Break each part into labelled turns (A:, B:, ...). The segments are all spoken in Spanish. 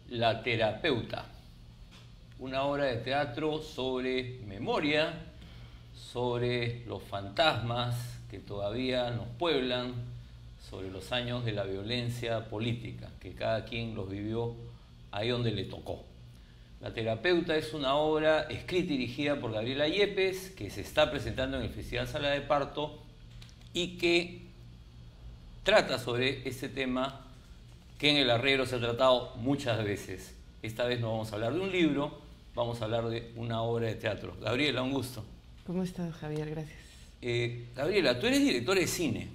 A: La terapeuta, una obra de teatro sobre memoria, sobre los fantasmas que todavía nos pueblan, sobre los años de la violencia política, que cada quien los vivió ahí donde le tocó. La terapeuta es una obra escrita y dirigida por Gabriela Yepes, que se está presentando en el Festival Sala de Parto y que trata sobre este tema que en El Arriero se ha tratado muchas veces. Esta vez no vamos a hablar de un libro, vamos a hablar de una obra de teatro. Gabriela, un gusto.
B: ¿Cómo estás, Javier? Gracias.
A: Gabriela, tú eres directora de cine.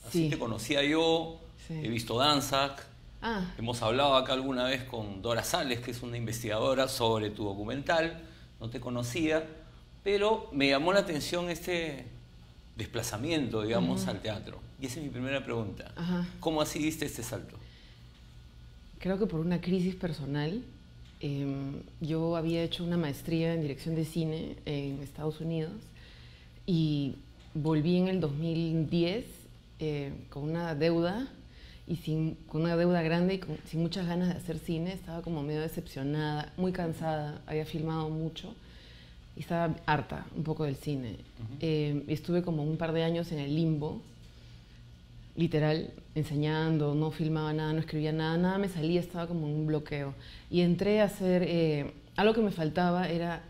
A: Así
B: Sí.
A: te conocía yo,
B: Sí.
A: he visto Danzac.
B: Ah,
A: Hemos hablado acá alguna vez con Dora Sales, que es una investigadora sobre tu documental. No te conocía, pero me llamó la atención este desplazamiento, digamos, al teatro. Y esa es mi primera pregunta.
B: Ajá.
A: ¿Cómo así diste este salto?
B: creo que por una crisis personal. Yo había hecho una maestría en dirección de cine en Estados Unidos y volví en el 2010 con una deuda con una deuda grande y sin muchas ganas de hacer cine. Estaba como medio decepcionada, muy cansada, había filmado mucho y estaba harta un poco del cine. Estuve como un par de años en el limbo, literal, enseñando, no filmaba nada, no escribía nada, nada me salía, estaba como en un bloqueo. Y entré a hacer, algo que me faltaba era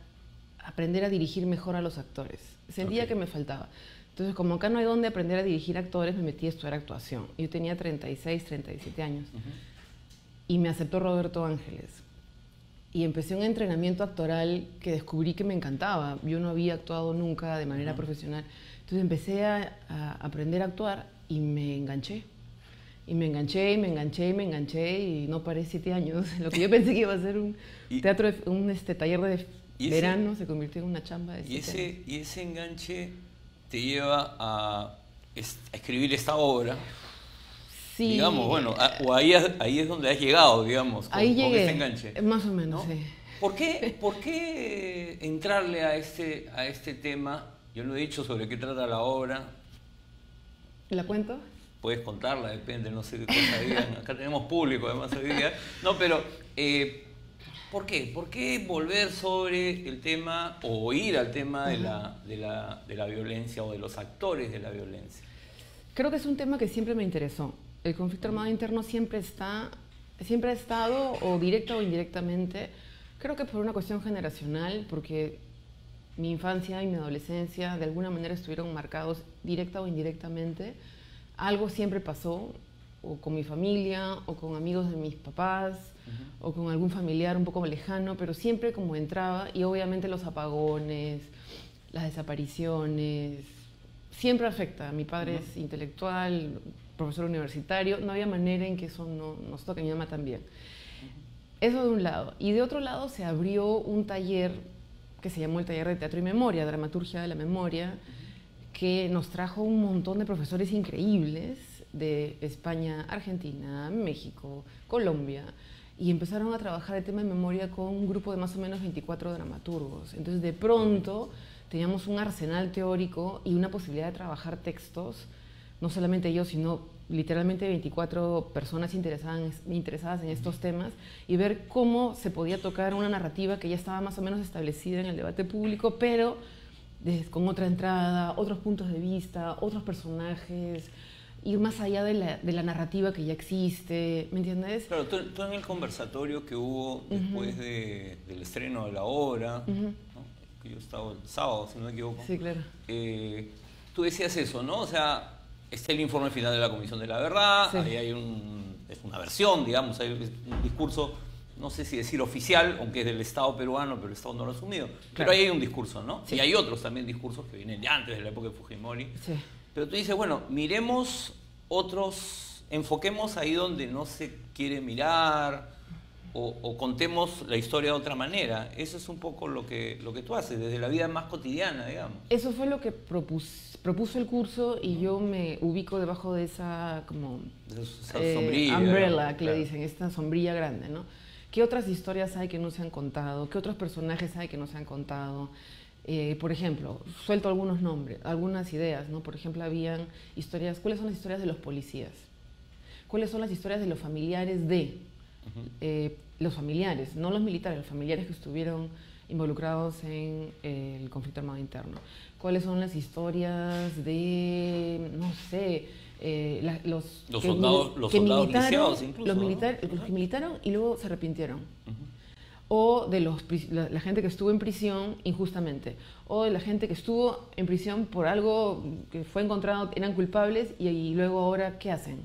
B: aprender a dirigir mejor a los actores. Sentía que me faltaba. Entonces, como acá no hay dónde aprender a dirigir actores, me metí a estudiar actuación. Yo tenía 36, 37 años. Y me aceptó Roberto Ángeles. Y empecé un entrenamiento actoral que descubrí que me encantaba. Yo no había actuado nunca de manera profesional. Entonces empecé a aprender a actuar y me enganché. Y me enganché, y me enganché, y me enganché, y no paré 7 años. Lo que yo pensé que iba a ser un teatro, taller de verano, se convirtió en una chamba de 7 años.
A: Y ese enganche te lleva a escribir esta obra.
B: Sí.
A: Digamos, bueno, o ahí es donde has llegado, digamos,
B: Ahí llegué,
A: con este enganche.
B: Más o menos,
A: ¿no?
B: sí.
A: ¿Por qué entrarle a este tema? Yo lo he dicho sobre qué trata la obra.
B: ¿La cuento?
A: Puedes contarla, depende, no sé qué cosa digan. Acá tenemos público además hoy día. No, pero ¿por qué? ¿Por qué volver sobre el tema o ir al tema de la violencia o de los actores de la violencia?
B: Creo que es un tema que siempre me interesó. El conflicto armado interno siempre ha estado, o directa o indirectamente, creo que por una cuestión generacional, porque mi infancia y mi adolescencia de alguna manera estuvieron marcados directa o indirectamente. Algo siempre pasó, o con mi familia, o con amigos de mis papás, o con algún familiar un poco lejano, pero siempre como entraba, y obviamente los apagones, las desapariciones, siempre afecta. Mi padre es intelectual, profesor universitario, no había manera en que eso no nos toque, mi mamá también. Eso de un lado. Y de otro lado se abrió un taller que se llamó el Taller de Teatro y Memoria, Dramaturgia de la Memoria, que nos trajo un montón de profesores increíbles de España, Argentina, México, Colombia, y empezaron a trabajar el tema de memoria con un grupo de más o menos 24 dramaturgos. Entonces, de pronto, teníamos un arsenal teórico y una posibilidad de trabajar textos, no solamente yo, sino literalmente 24 personas interesadas en estos temas, y ver cómo se podía tocar una narrativa que ya estaba más o menos establecida en el debate público, pero con otra entrada, otros puntos de vista, otros personajes, ir más allá de la narrativa que ya existe, ¿me entiendes?
A: Claro, tú en el conversatorio que hubo después del estreno de la obra, ¿no? Que yo estaba el sábado, si no me equivoco.
B: Sí, claro.
A: Tú decías eso, ¿no? O sea, está el informe final de la Comisión de la Verdad,
B: Sí.
A: ahí hay es una versión, digamos, hay un discurso, no sé si decir oficial, aunque es del Estado peruano, pero el Estado no lo ha asumido. Claro. Pero ahí hay un discurso, ¿no? Sí. Y hay otros también discursos que vienen de antes, de la época de Fujimori.
B: Sí.
A: Pero tú dices, bueno, miremos otros, enfoquemos ahí donde no se quiere mirar, o contemos la historia de otra manera. Eso es un poco lo que tú haces, desde la vida más cotidiana, digamos.
B: Eso fue lo que propuso el curso, y yo me ubico debajo de esa como
A: esa sombrilla,
B: umbrella, que le dicen, esta sombrilla grande, ¿no? ¿Qué otras historias hay que no se han contado? ¿Qué otros personajes hay que no se han contado? Por ejemplo, suelto algunos nombres, algunas ideas, ¿no? Por ejemplo, habían historias. ¿Cuáles son las historias de los policías? ¿Cuáles son las historias de los familiares de? los familiares, no los militares, los familiares que estuvieron involucrados en el conflicto armado interno. ¿Cuáles son las historias de, no sé, los
A: soldados lisiados incluso,
B: los que militaron y luego se arrepintieron? O de la gente que estuvo en prisión injustamente, o de la gente que estuvo en prisión por algo que fue encontrado, eran culpables y luego ahora, ¿qué hacen?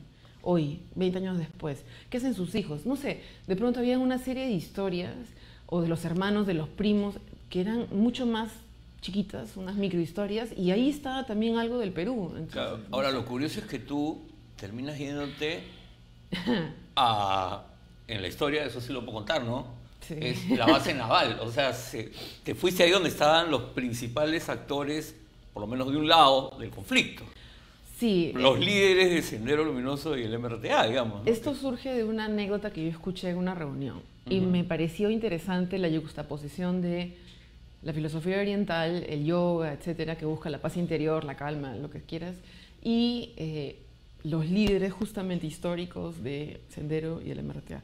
B: Hoy, 20 años después, ¿qué hacen sus hijos? No sé, de pronto había una serie de historias, o de los hermanos, de los primos, que eran mucho más chiquitas, unas microhistorias, y ahí estaba también algo del Perú. Entonces,
A: claro. Ahora, lo curioso es que tú terminas yéndote en la historia, eso sí lo puedo contar, ¿no?
B: Sí.
A: Es la base naval, o sea, te fuiste ahí donde estaban los principales actores, por lo menos de un lado, del conflicto.
B: Sí.
A: Los líderes de Sendero Luminoso y el MRTA, digamos, ¿no?
B: Esto surge de una anécdota que yo escuché en una reunión y me pareció interesante la yuxtaposición de la filosofía oriental, el yoga, etcétera, que busca la paz interior, la calma, lo que quieras, y los líderes justamente históricos de Sendero y el MRTA.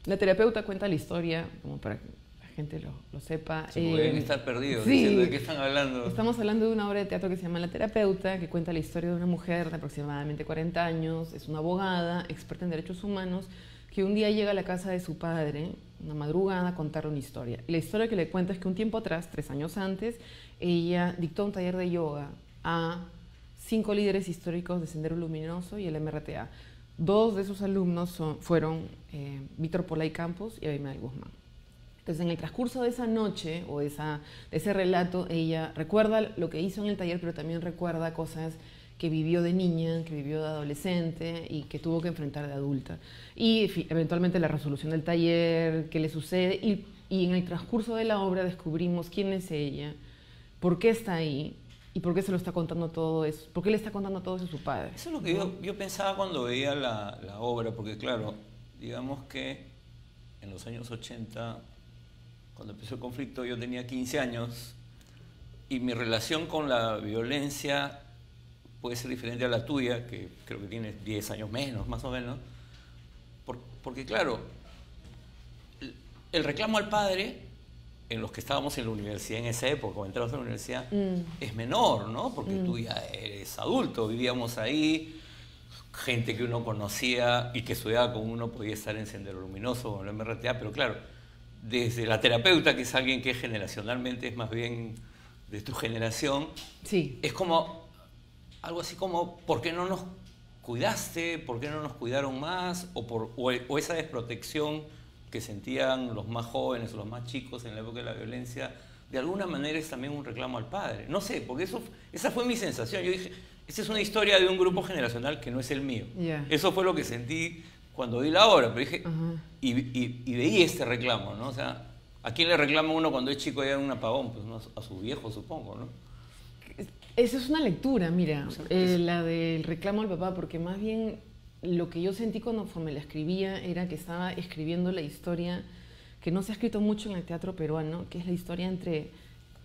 B: La terapeuta cuenta la historia, como para que la gente lo sepa.
A: Se pueden estar perdidos,
B: sí,
A: diciendo de qué están hablando.
B: Estamos hablando de una obra de teatro que se llama La terapeuta, que cuenta la historia de una mujer de aproximadamente 40 años, es una abogada, experta en derechos humanos, que un día llega a la casa de su padre, una madrugada, a contarle una historia. La historia que le cuenta es que un tiempo atrás, 3 años antes, ella dictó un taller de yoga a 5 líderes históricos de Sendero Luminoso y el MRTA. 2 de esos alumnos fueron Víctor Polay Campos y Abimael Guzmán. Entonces, en el transcurso de esa noche o de ese relato, ella recuerda lo que hizo en el taller, pero también recuerda cosas que vivió de niña, que vivió de adolescente y que tuvo que enfrentar de adulta. Y eventualmente la resolución del taller, qué le sucede, y en el transcurso de la obra descubrimos quién es ella, por qué está ahí y por qué se lo está contando todo eso, por qué le está contando todo eso a su padre.
A: Eso es lo que yo pensaba cuando veía la obra, porque claro, digamos que en los años 80, cuando empezó el conflicto, yo tenía 15 años y mi relación con la violencia puede ser diferente a la tuya, que creo que tienes 10 años menos, más o menos, porque claro, el reclamo al padre, en los que estábamos en la universidad en esa época, o entramos a la universidad, es menor, ¿no? Porque tú ya eres adulto, vivíamos ahí, gente que uno conocía y que estudiaba con uno podía estar en Sendero Luminoso o en el MRTA, pero claro, desde la terapeuta, que es alguien que generacionalmente es más bien de tu generación,
B: sí,
A: es como algo así como, ¿por qué no nos cuidaste? ¿Por qué no nos cuidaron más? O esa desprotección que sentían los más jóvenes o los más chicos en la época de la violencia, de alguna manera es también un reclamo al padre. No sé, porque esa fue mi sensación. Yo dije, esta es una historia de un grupo generacional que no es el mío.
B: Yeah.
A: Eso fue lo que sentí cuando vi la obra, pero dije, y veí este reclamo, ¿no? O sea, ¿a quién le reclama uno cuando es chico y hay un apagón? Pues ¿no? A su viejo, supongo, ¿no?
B: Esa es una lectura, mira, la del reclamo al papá, porque más bien lo que yo sentí cuando me la escribía era que estaba escribiendo la historia que no se ha escrito mucho en el teatro peruano, que es la historia entre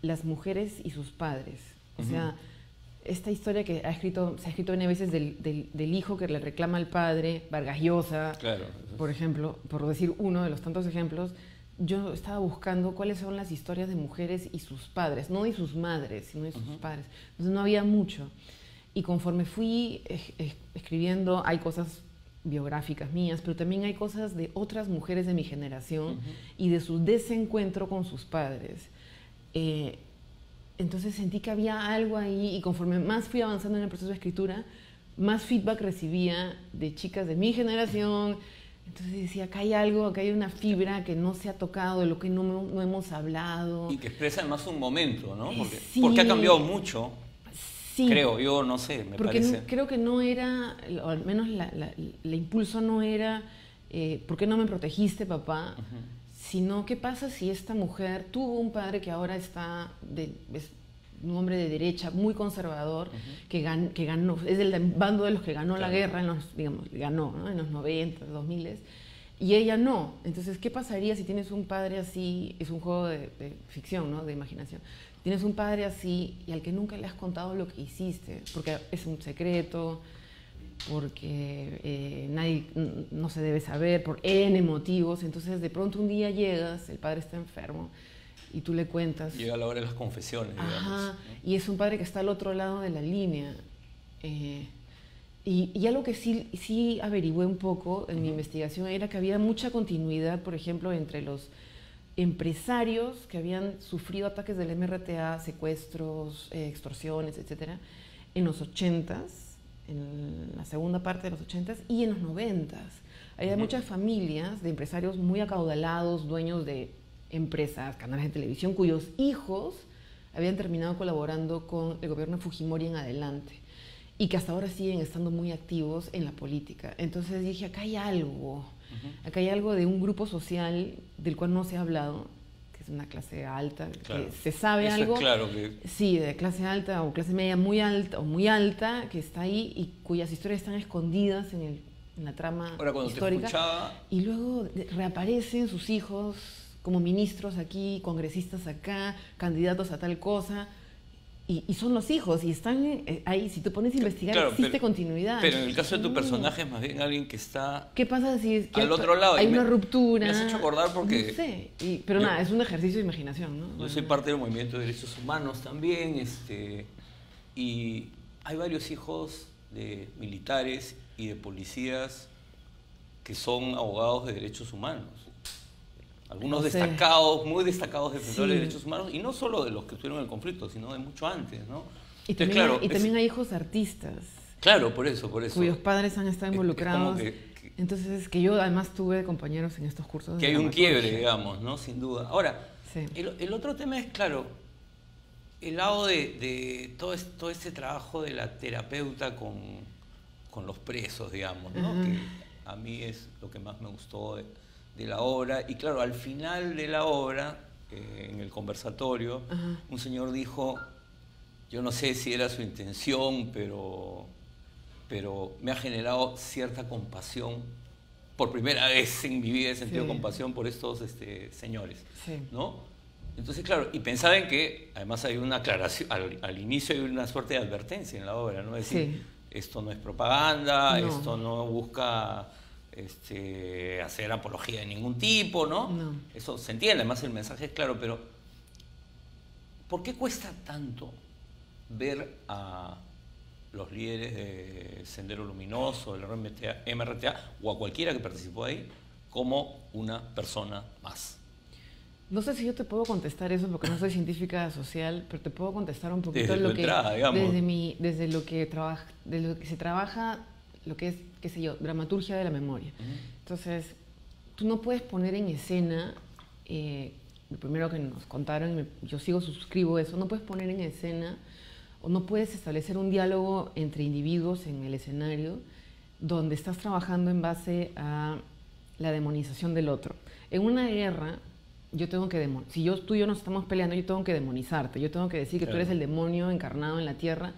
B: las mujeres y sus padres. O sea, esta historia que se ha escrito N veces del hijo que le reclama al padre, Vargas Llosa,
A: claro,
B: por ejemplo, por decir uno de los tantos ejemplos. Yo estaba buscando cuáles son las historias de mujeres y sus padres, no de sus madres, sino de sus padres. Entonces no había mucho. Y conforme fui escribiendo, hay cosas biográficas mías, pero también hay cosas de otras mujeres de mi generación y de su desencuentro con sus padres. Entonces sentí que había algo ahí y conforme más fui avanzando en el proceso de escritura, más feedback recibía de chicas de mi generación. Entonces decía, acá hay algo, acá hay una fibra que no se ha tocado, de lo que no hemos hablado.
A: Y que expresa además un momento, ¿no?
B: Sí,
A: porque ha cambiado mucho,
B: sí,
A: creo yo, no sé, me parece.
B: Creo que no era, o al menos el impulso no era, ¿por qué no me protegiste, papá? Sino, ¿qué pasa si esta mujer tuvo un padre que ahora es un hombre de derecha, muy conservador, que ganó, es del bando de los que ganó la guerra, ganó, ¿no? En los 90, 2000, y ella no. Entonces, ¿qué pasaría si tienes un padre así? Es un juego de ficción, ¿no? De imaginación. Tienes un padre así y al que nunca le has contado lo que hiciste, porque es un secreto. porque nadie no se debe saber por N motivos. Entonces de pronto un día llegas, el padre está enfermo y tú le cuentas.
A: Llega la hora de las confesiones, digamos.
B: Ajá, y es un padre que está al otro lado de la línea. Y algo que sí averigüé un poco en mi investigación era que había mucha continuidad, por ejemplo, entre los empresarios que habían sufrido ataques del MRTA, secuestros, extorsiones, etcétera, en los 80s, en la segunda parte de los 80s y en los 90s. Había muchas familias de empresarios muy acaudalados, dueños de empresas, canales de televisión, cuyos hijos habían terminado colaborando con el gobierno de Fujimori en adelante y que hasta ahora siguen estando muy activos en la política. Entonces dije, acá hay algo de un grupo social del cual no se ha hablado, que es una clase alta,
A: claro,
B: que se sabe
A: eso
B: algo.
A: Es claro que...
B: Sí, de clase alta o clase media muy alta o muy alta, que está ahí y cuyas historias están escondidas en la trama
A: Ahora, cuando
B: histórica.
A: Te escuchaba...
B: Y luego reaparecen sus hijos como ministros aquí, congresistas acá, candidatos a tal cosa. Y son los hijos, y están ahí, si te pones a investigar,
A: claro,
B: existe continuidad.
A: Pero en el caso de tu personaje es más bien alguien que está...
B: ¿Qué pasa si es que
A: al otro lado?
B: hay una ruptura?
A: Me has hecho acordar porque...
B: No sé, pero nada, es un ejercicio de imaginación, ¿no?
A: Yo soy parte del movimiento de derechos humanos también, y hay varios hijos de militares y de policías que son abogados de derechos humanos. Algunos destacados, muy destacados defensores de derechos humanos, y no solo de los que estuvieron en el conflicto, sino de mucho antes, ¿no?
B: Y también hay hijos artistas.
A: Claro, por eso.
B: Cuyos padres han estado involucrados. Entonces, que yo además tuve compañeros en estos cursos.
A: Que hay un quiebre, digamos, ¿no? Sin duda. Ahora,
B: sí.
A: el otro tema es, claro, el lado de todo este trabajo de la terapeuta con los presos, digamos, ¿no? Que a mí es lo que más me gustó de la obra. Y claro, al final de la obra, en el conversatorio, un señor dijo, yo no sé si era su intención, pero me ha generado cierta compasión. Por primera vez en mi vida he sentido compasión por estos señores, ¿no? Entonces, claro, y pensaba en que además hay una aclaración, al inicio hay una suerte de advertencia en la obra, ¿no? Es decir, esto no es propaganda, esto no busca hacer apología de ningún tipo, ¿no? Eso se entiende, además el mensaje es claro, pero ¿por qué cuesta tanto ver a los líderes de Sendero Luminoso, del MRTA o a cualquiera que participó ahí como una persona más?
B: No sé si yo te puedo contestar eso porque no soy científica social, pero te puedo contestar un poquito
A: desde
B: lo que
A: entrada, digamos.
B: desde lo que se trabaja, lo que es, qué sé yo, dramaturgia de la memoria. Entonces, tú no puedes poner en escena, lo primero que nos contaron, yo suscribo eso, no puedes poner en escena o no puedes establecer un diálogo entre individuos en el escenario donde estás trabajando en base a la demonización del otro. En una guerra, yo tengo que si tú y yo nos estamos peleando, yo tengo que demonizarte, yo tengo que decir que tú eres el demonio encarnado en la tierra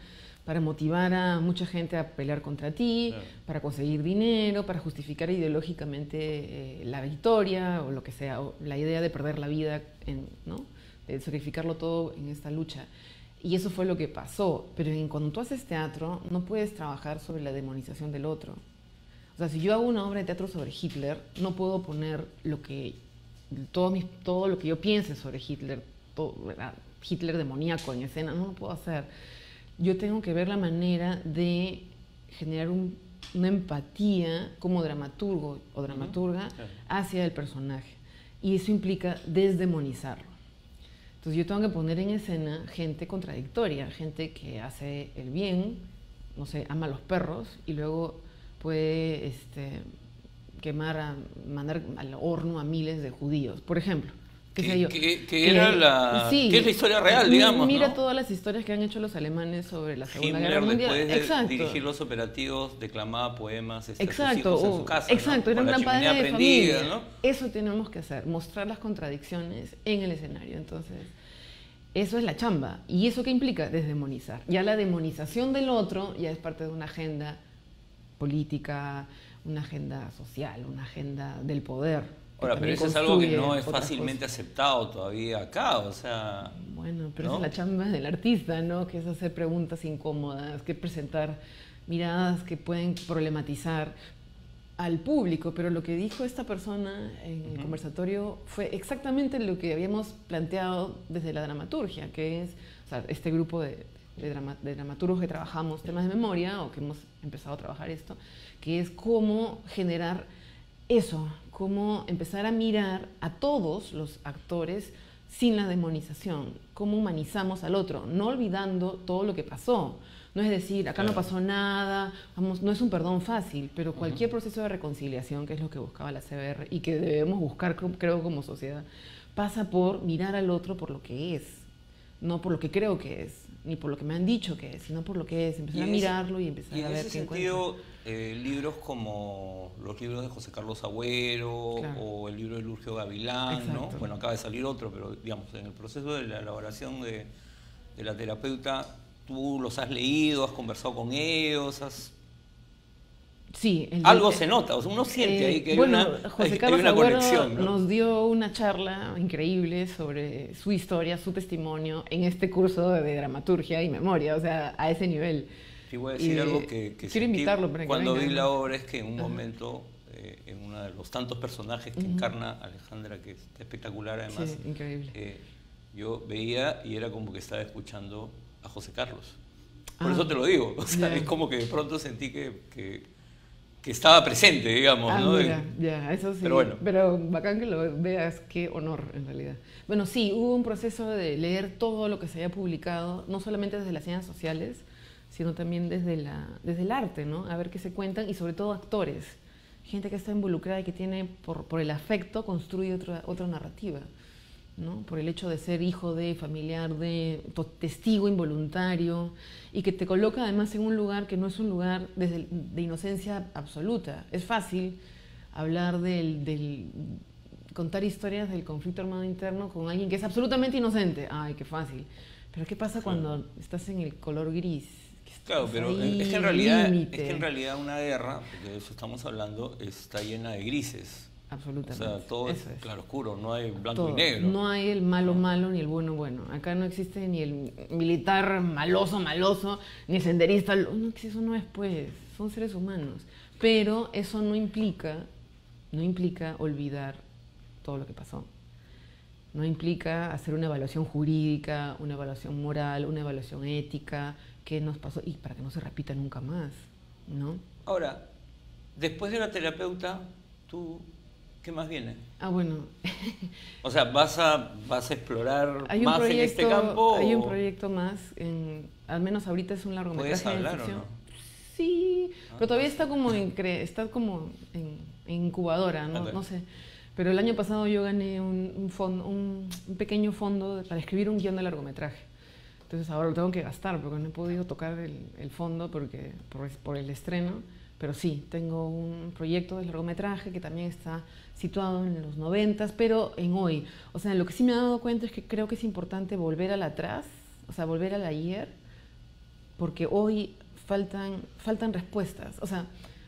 B: para motivar a mucha gente a pelear contra ti, para conseguir dinero, para justificar ideológicamente la victoria o lo que sea, o la idea de perder la vida, ¿no? De sacrificarlo todo en esta lucha. Y eso fue lo que pasó. Pero cuando tú haces teatro, no puedes trabajar sobre la demonización del otro. O sea, si yo hago una obra de teatro sobre Hitler, no puedo poner todo lo que yo piense sobre Hitler, Hitler demoníaco en escena, no lo puedo hacer. Yo tengo que ver la manera de generar una empatía como dramaturgo o dramaturga hacia el personaje. Y eso implica desdemonizarlo. Entonces yo tengo que poner en escena gente contradictoria, gente que hace el bien, no sé, ama a los perros y luego puede mandar al horno a miles de judíos, por ejemplo. Que
A: es la historia real, digamos,
B: mira,
A: ¿no?
B: Todas las historias que han hecho los alemanes sobre la Segunda
A: Himmler,
B: Guerra Mundial.
A: Después de dirigir los operativos, declamaba poemas a sus hijos en su casa,
B: exacto,
A: ¿no?
B: Era un gran padre de familia,
A: ¿no?
B: Eso tenemos que hacer, mostrar las contradicciones en el escenario. Entonces, eso es la chamba. ¿Y eso qué implica? Desdemonizar. Ya la demonización del otro ya es parte de una agenda política, una agenda social, una agenda del poder.
A: Ahora, pero eso es algo que no es fácilmente aceptado todavía acá, o sea...
B: Bueno, pero
A: ¿no?
B: esa es la chamba del artista, ¿no? Que es hacer preguntas incómodas, que presentar miradas que pueden problematizar al público, pero lo que dijo esta persona en el conversatorio fue exactamente lo que habíamos planteado desde la dramaturgia, que es, o sea, este grupo de dramaturgos que trabajamos temas de memoria o que hemos empezado a trabajar esto, que es cómo generar eso, cómo empezar a mirar a todos los actores sin la demonización, cómo humanizamos al otro, no olvidando todo lo que pasó. No es decir, acá no pasó nada, vamos, no es un perdón fácil, pero cualquier proceso de reconciliación, que es lo que buscaba la CBR y que debemos buscar, creo, como sociedad, pasa por mirar al otro por lo que es, no por lo que creo que es, ni por lo que me han dicho que es, sino por lo que es, empezar a mirarlo y empezar a ver qué encuentro.
A: Libros como los libros de José Carlos Agüero, claro, o el libro de Lurgio Gavilán, ¿no? Bueno, acaba de salir otro, pero digamos, en el proceso de la elaboración de la terapeuta, ¿tú los has leído, has conversado con ellos?
B: Sí.
A: Algo se nota, o sea, uno siente ahí que
B: José Carlos
A: hay una
B: Agüero
A: conexión, ¿no?
B: Nos dio una charla increíble sobre su historia, su testimonio en este curso de dramaturgia y memoria, o sea, a ese nivel.
A: Sí, voy a decir algo que
B: quiero invitarlo para que
A: cuando
B: venga.
A: Vi la obra, es que en un momento, en uno de los tantos personajes que encarna Alejandra, que es espectacular además,
B: sí, increíble.
A: Yo veía y era como que estaba escuchando a José Carlos. Por eso te lo digo, o sea, es como que de pronto sentí que estaba presente, digamos, ¿no?
B: Mira, ya, eso sí.
A: Pero bueno.
B: Pero bacán que lo veas, qué honor en realidad. Bueno, sí, hubo un proceso de leer todo lo que se había publicado, no solamente desde las ciencias sociales, sino también desde el arte, ¿no? A ver qué se cuentan y sobre todo actores, gente que está involucrada y que tiene, por el afecto, construye otra narrativa, ¿no? Por el hecho de ser hijo de, familiar de, testigo involuntario, y que te coloca además en un lugar que no es un lugar de inocencia absoluta. Es fácil hablar contar historias del conflicto armado interno con alguien que es absolutamente inocente. Ay, qué fácil. Pero ¿qué pasa cuando estás en el color gris?
A: Claro, pero es que en realidad una guerra, porque de eso estamos hablando, está llena de grises.
B: Absolutamente.
A: O sea, todo es claro oscuro, no hay blanco y negro.
B: No hay el malo malo ni el bueno bueno. Acá no existe ni el militar maloso, ni el senderista. No, eso no es, pues, son seres humanos. Pero eso no implica olvidar todo lo que pasó. No implica hacer una evaluación jurídica, una evaluación moral, una evaluación ética, qué nos pasó y para que no se repita nunca más, ¿no?
A: Ahora, después de la terapeuta, ¿qué más viene?
B: Bueno.
A: O sea, ¿vas a explorar más en este campo?
B: Hay un proyecto más, al menos ahorita es un largometraje.
A: ¿Puedes hablar
B: de ficción.
A: o no?
B: Sí, pero todavía está como en incubadora, no sé. Pero el año pasado yo gané un pequeño fondo para escribir un guión de largometraje. Entonces ahora lo tengo que gastar porque no he podido tocar el fondo por el estreno. Pero sí, tengo un proyecto de largometraje que también está situado en los 90s, pero en hoy. O sea, lo que sí me he dado cuenta es que creo que es importante volver al atrás, o sea, volver al ayer, porque hoy faltan respuestas. O sea,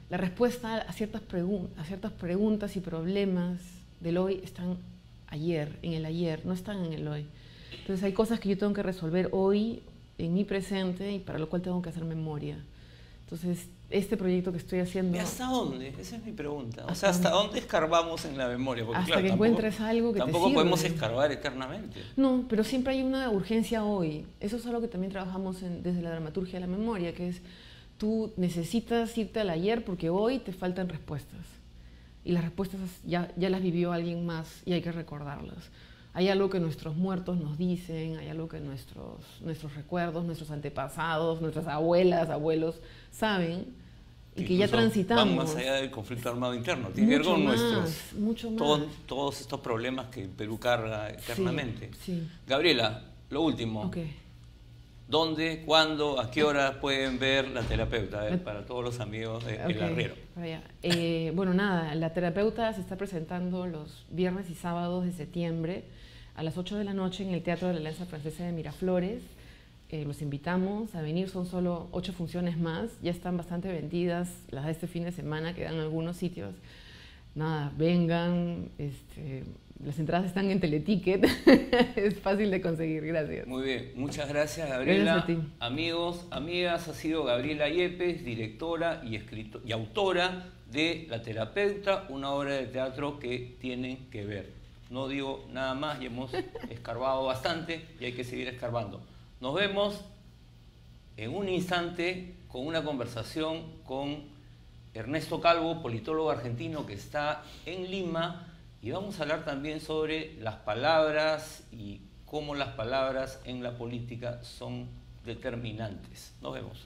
B: la respuesta a ciertas preguntas y problemas del hoy están en el ayer, no están en el hoy. Entonces hay cosas que yo tengo que resolver hoy, en mi presente, y para lo cual tengo que hacer memoria. Entonces, este proyecto que estoy haciendo...
A: ¿Y hasta dónde? Esa es mi pregunta. O sea, ¿hasta dónde escarbamos en la memoria? Porque,
B: hasta que encuentres algo que te sirva.
A: Tampoco podemos escarbar eternamente.
B: No, pero siempre hay una urgencia hoy. Eso es algo que también trabajamos desde la dramaturgia de la memoria, que es tú necesitas irte al ayer porque hoy te faltan respuestas. Y las respuestas ya las vivió alguien más y hay que recordarlas. Hay algo que nuestros muertos nos dicen, hay algo que nuestros recuerdos, nuestros antepasados, nuestras abuelas, abuelos saben y que ya transitamos.
A: Van más allá del conflicto armado interno, tiene que ver con
B: mucho más.
A: Todos estos problemas que Perú carga eternamente.
B: Sí.
A: Gabriela, lo último.
B: Okay.
A: ¿Dónde, cuándo, a qué hora pueden ver la terapeuta? Para todos los amigos de El Arriero.
B: Bueno, nada, la terapeuta se está presentando los viernes y sábados de septiembre a las 8 de la noche en el Teatro de la Alianza Francesa de Miraflores. Los invitamos a venir, son solo 8 funciones más, ya están bastante vendidas, las de este fin de semana, quedan algunos sitios. Nada, vengan, Las entradas están en Teleticket, es fácil de conseguir, gracias.
A: Muy bien, muchas gracias, Gabriela.
B: Gracias a ti.
A: Amigos, amigas, ha sido Gabriela Yepes, directora y autora de La Terapeuta, una obra de teatro que tienen que ver. No digo nada más, ya hemos escarbado bastante y hay que seguir escarbando. Nos vemos en un instante con una conversación con Ernesto Calvo, politólogo argentino que está en Lima, y vamos a hablar también sobre las palabras y cómo las palabras en la política son determinantes. Nos vemos.